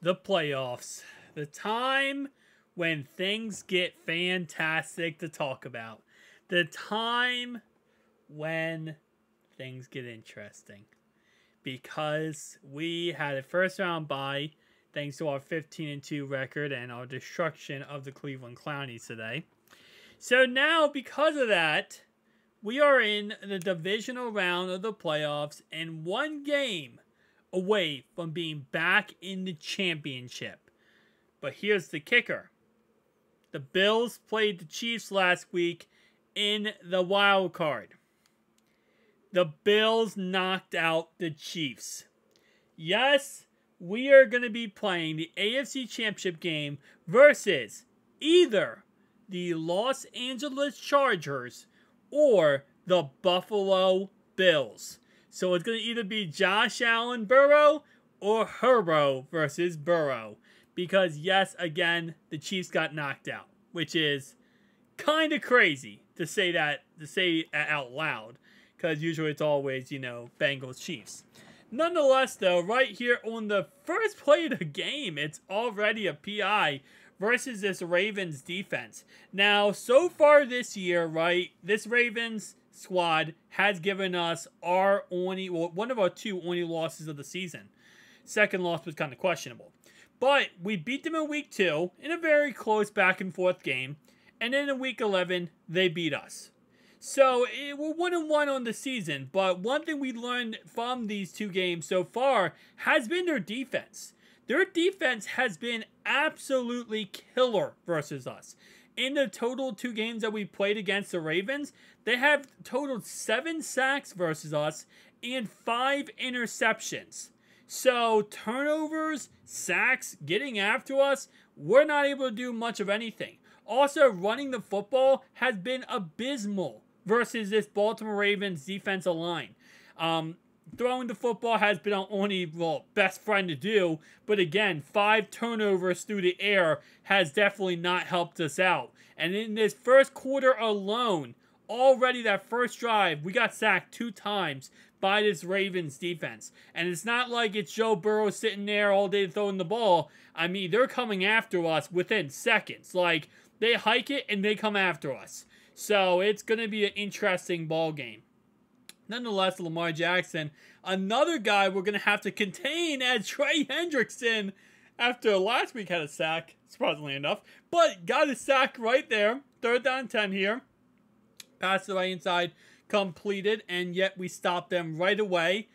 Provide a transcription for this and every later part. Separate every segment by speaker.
Speaker 1: The playoffs. The time when things get fantastic to talk about. The time when things get interesting. Because we had a first round bye thanks to our 15-2 record and our destruction of the Cleveland Clownies today. So now, because of that, we are in the divisional round of the playoffs and one game away from being back in the championship. But here's the kicker. The Bills played the Chiefs last week in the wild card. The Bills knocked out the Chiefs. Yes, we are going to be playing the AFC Championship game versus either the Los Angeles Chargers or the Buffalo Bills. So it's going to either be Josh Allen Burrow or Herbo versus Burrow. Because, yes, again, the Chiefs got knocked out. Which is kind of crazy to say out loud. Because usually it's always, Bengals Chiefs. Nonetheless, though, right here on the first play of the game, it's already a PI versus this Ravens defense. Now, so far this year, right, this Ravens squad has given us one of our two only losses of the season. Second loss was kind of questionable. But we beat them in week 2 in a very close back and forth game. And then in week 11, they beat us. So we're 1-1 on the season. But one thing we learned from these two games so far has been their defense. Their defense has been absolutely killer versus us. In the total 2 games that we played against the Ravens, they have totaled 7 sacks versus us and 5 interceptions. So turnovers, sacks, getting after us, we're not able to do much of anything. Also, running the football has been abysmal versus this Baltimore Ravens defensive line. Throwing the football has been our only, best friend to do. But again, 5 turnovers through the air has definitely not helped us out. And in this first quarter alone, already that first drive, we got sacked 2 times by this Ravens defense. And it's not like it's Joe Burrow sitting there all day throwing the ball. I mean, they're coming after us within seconds. Like, they hike it and they come after us. So it's going to be an interesting ball game. Nonetheless, Lamar Jackson, another guy we're going to have to contain as Trey Hendrickson, after last week had a sack, surprisingly enough, but got a sack right there. 3rd down 10 here. Pass to the right inside, completed, and yet we stopped them right away.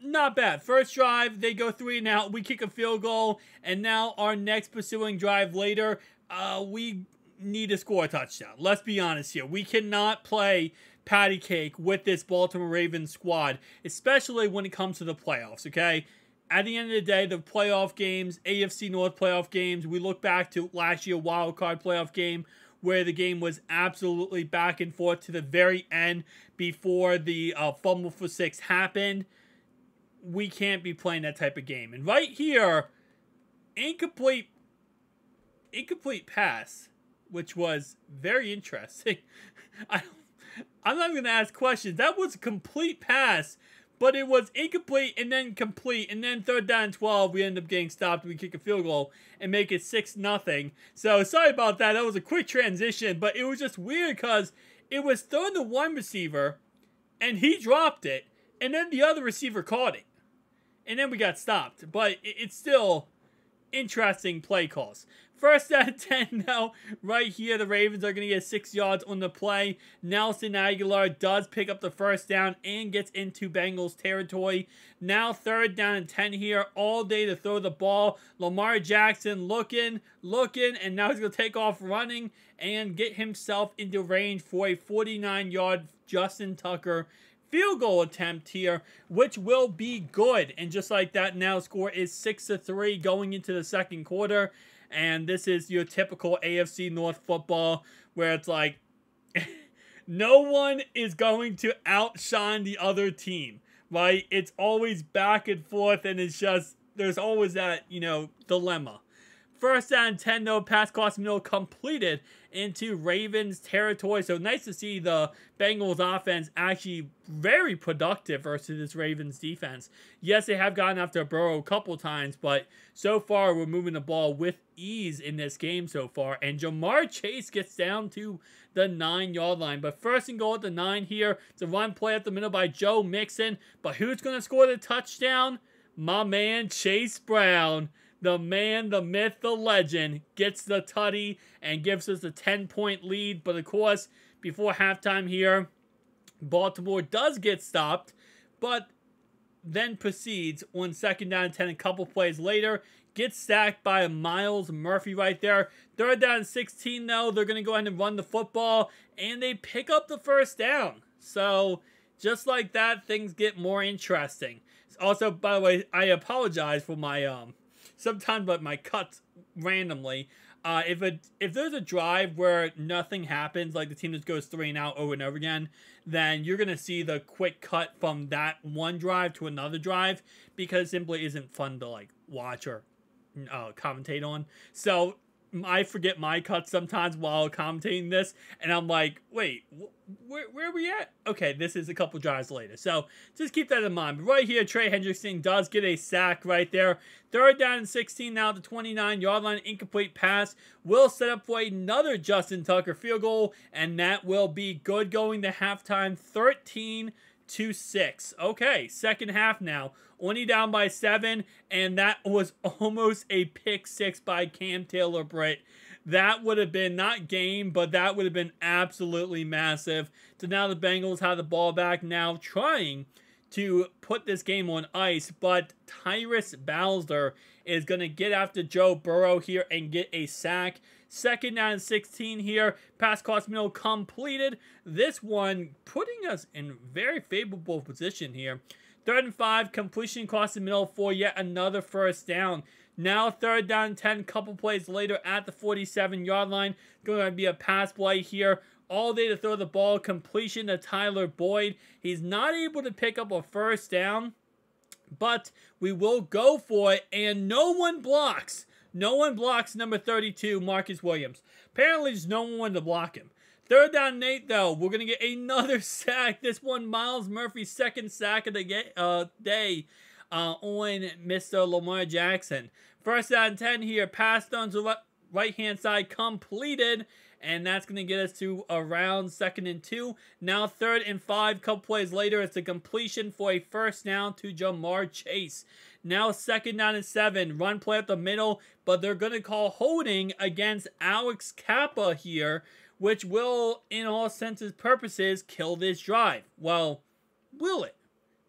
Speaker 1: Not bad. First drive, they go 3 and out. We kick a field goal, and now our next pursuing drive later, we need to score a touchdown. Let's be honest here. We cannot play patty cake with this Baltimore Ravens squad, especially when it comes to the playoffs, okay? At the end of the day, the playoff games, AFC North playoff games, we look back to last year's wild card playoff game where the game was absolutely back and forth to the very end before the fumble for 6 happened. We can't be playing that type of game. And right here, incomplete pass, which was very interesting. I'm not going to ask questions. That was a complete pass, but it was incomplete and then complete. And then 3rd down 12, we end up getting stopped. We kick a field goal and make it 6-0. So sorry about that. That was a quick transition, but it was just weird because it was thrown to one receiver and he dropped it. And then the other receiver caught it. And then we got stopped. But it's still interesting play calls. 1st down 10 now. Right here, the Ravens are going to get 6 yards on the play. Nelson Aguilar does pick up the 1st down and gets into Bengals territory. Now 3rd down and 10 here. All day to throw the ball. Lamar Jackson looking, and now he's going to take off running and get himself into range for a 49-yard Justin Tucker field goal attempt here, which will be good. And just like that, now score is 6-3 going into the second quarter. And this is your typical AFC North football where it's like no one is going to outshine the other team, right? It's always back and forth, and it's just there's always that, dilemma. First down and 10, though, pass cross middle completed into Ravens territory. So nice to see the Bengals offense actually very productive versus this Ravens defense. Yes, they have gotten after Burrow a couple times, but so far we're moving the ball with ease in this game so far. And Jamar Chase gets down to the 9-yard line. But first and goal at the 9 here. It's a run play up the middle by Joe Mixon. But who's going to score the touchdown? My man, Chase Brown. The man, the myth, the legend, gets the tutty and gives us a 10-point lead. But, of course, before halftime here, Baltimore does get stopped, but then proceeds on second down and 10 a couple plays later. Gets sacked by Myles Murphy right there. Third down and 16, though. They're going to go ahead and run the football, and they pick up the first down. So, just like that, things get more interesting. Also, by the way, I apologize for my... sometimes but my cuts randomly. If there's a drive where nothing happens, like the team just goes 3 and out over and over again, then you're going to see the quick cut from that one drive to another drive, because it simply isn't fun to like watch or commentate on. So I forget my cuts sometimes while commentating this, and I'm like, wait, where are we at? Okay, this is a couple drives later. So just keep that in mind. But right here, Trey Hendrickson does get a sack right there. Third down and 16 now at the 29-yard line. Incomplete pass will set up for another Justin Tucker field goal, and that will be good going to halftime, 13-6. Okay, second half now. Only down by 7, and that was almost a pick 6 by Cam Taylor-Britt. That would have been, not game, but that would have been absolutely massive. So now the Bengals have the ball back now, trying to put this game on ice, but Tyrus Bowser is going to get after Joe Burrow here and get a sack. Second down and 16 here. Pass cross middle completed. This one putting us in very favorable position here. Third and 5, completion across the middle for yet another first down. Now third down and 10, couple plays later at the 47-yard line. Going to be a pass play here. All day to throw the ball. Completion to Tyler Boyd. He's not able to pick up a first down, but we will go for it, and no one blocks. No one blocks number 32, Marcus Williams. Apparently there's no one to block him. Third down and 8, though. We're going to get another sack. This one, Myles Murphy's second sack of the day on Mr. Lamar Jackson. First down and 10 here. Pass down to the right-hand side completed. And that's going to get us to around second and 2. Now third and 5. Couple plays later, it's a completion for a first down to Jamar Chase. Now second down and 7. Run play up the middle. But they're going to call holding against Alex Kappa here, which will, in all senses purposes, kill this drive. Well, will it?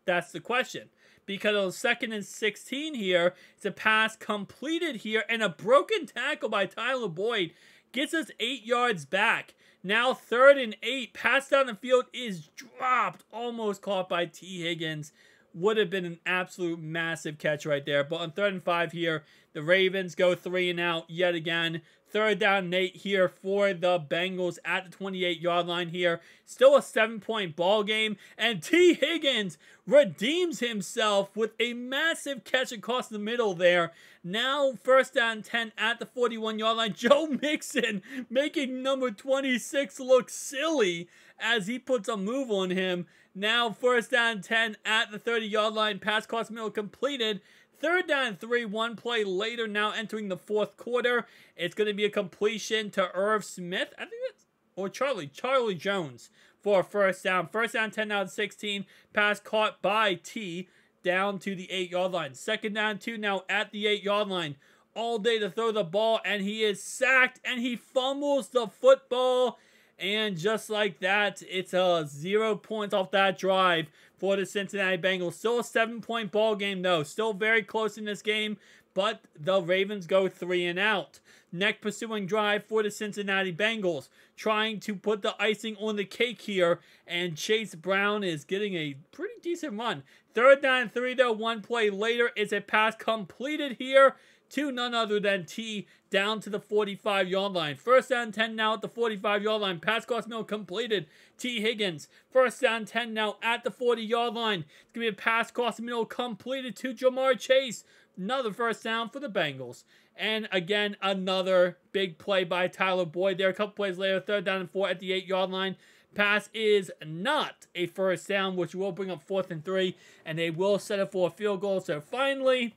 Speaker 1: That's the question. Because on second and 16 here, it's a pass completed here, and a broken tackle by Tyler Boyd gets us 8 yards back. Now third and 8, pass down the field is dropped, almost caught by T. Higgins. Would have been an absolute massive catch right there. But on third and 5 here, the Ravens go 3 and out yet again. Third down and 8 here for the Bengals at the 28-yard line here. Still a 7-point ball game. And T. Higgins redeems himself with a massive catch across the middle there. Now first down 10 at the 41-yard line. Joe Mixon making number 26 look silly as he puts a move on him. Now first down 10 at the 30-yard line. Pass cross middle completed. Third down and 3, one play later, now entering the fourth quarter. It's going to be a completion to Irv Smith, I think that's, or Charlie Jones for a first down. First down, 10 out of 16. Pass caught by T down to the 8-yard line. Second down, 2 now at the 8-yard line. All day to throw the ball, and he is sacked, and he fumbles the football. And just like that, it's 0 points off that drive for the Cincinnati Bengals. Still a 7-point ball game, though. Still very close in this game, but the Ravens go 3 and out. Next pursuing drive for the Cincinnati Bengals, trying to put the icing on the cake here, and Chase Brown is getting a pretty decent run. Third down and 3, though. One play later, it's a pass completed here to none other than T down to the 45-yard line. First down 10 now at the 45-yard line. Pass cross middle completed. T. Higgins. First down 10 now at the 40-yard line. It's going to be a pass cross middle completed to Jamar Chase Another first down for the Bengals. And again, another big play by Tyler Boyd there. A couple plays later, 3rd down and 4 at the 8-yard line. Pass is not a first down, which will bring up 4th and 3. And they will set it for a field goal. So finally,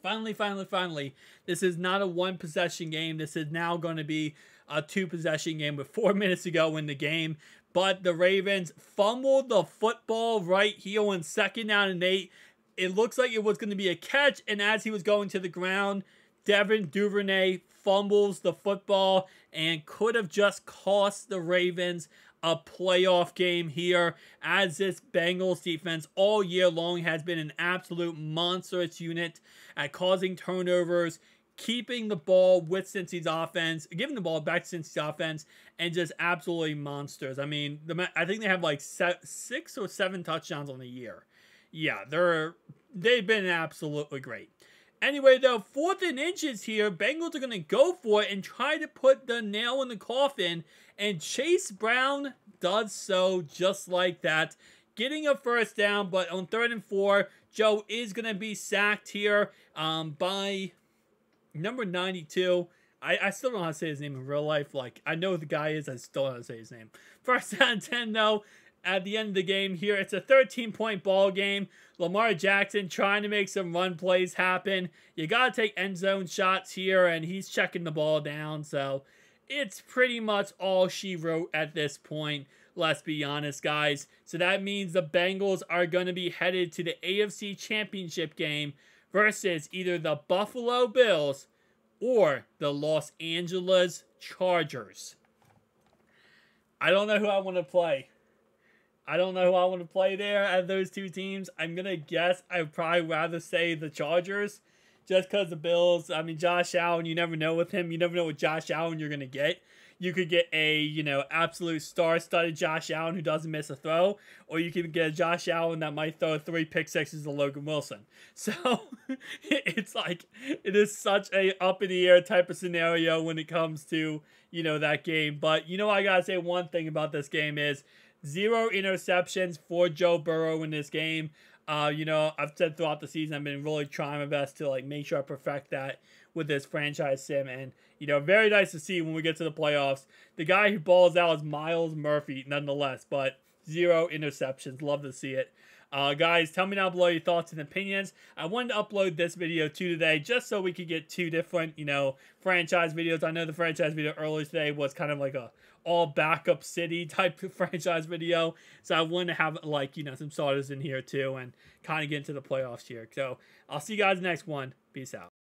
Speaker 1: this is not a 1-possession game. This is now going to be a 2-possession game with 4 minutes to go in the game. But the Ravens fumbled the football right here on 2nd down and 8. It looks like it was going to be a catch, and as he was going to the ground, Devin Duvernay fumbles the football and could have just cost the Ravens a playoff game here, as this Bengals defense all year long has been an absolute monstrous unit at causing turnovers, keeping the ball with Cincy's offense, giving the ball back to Cincy's offense, and just absolutely monsters. I mean, I think they have like 6 or 7 touchdowns on the year. Yeah, they've been absolutely great. Anyway, though, 4th and inches here. Bengals are going to go for it and try to put the nail in the coffin. And Chase Brown does so just like that, getting a first down. But on 3rd and 4, Joe is going to be sacked here by number 92. I still don't know how to say his name in real life. Like, I know who the guy is. I still don't know how to say his name. 1st down and 10, though. At the end of the game here, it's a 13-point ball game. Lamar Jackson trying to make some run plays happen. You got to take end zone shots here, and he's checking the ball down. So it's pretty much all she wrote at this point. Let's be honest, guys. So that means the Bengals are going to be headed to the AFC Championship game versus either the Buffalo Bills or the Los Angeles Chargers. I don't know who I want to play. I don't know who I want to play there out of those two teams. I'm going to guess I'd probably rather say the Chargers just because the Bills, I mean, Josh Allen, you never know with him. You never know what Josh Allen you're going to get. You could get a, absolute star-studded Josh Allen who doesn't miss a throw, or you can get a Josh Allen that might throw 3 pick-sixes to Logan Wilson. So, it's like, it is such a up-in-the-air type of scenario when it comes to, that game. But, I got to say one thing about this game is, 0 interceptions for Joe Burrow in this game. I've said throughout the season, I've been really trying my best to make sure I perfect that with this franchise sim. And, very nice to see when we get to the playoffs. The guy who balls out is Miles Murphy, nonetheless, but 0 interceptions. Love to see it. Guys, tell me down below your thoughts and opinions. I wanted to upload this video too today just so we could get 2 different, franchise videos. I know the franchise video earlier today was kind of like a all backup city type of franchise video. So I wanted to have some starters in here too and kind of get into the playoffs here. So I'll see you guys next one. Peace out.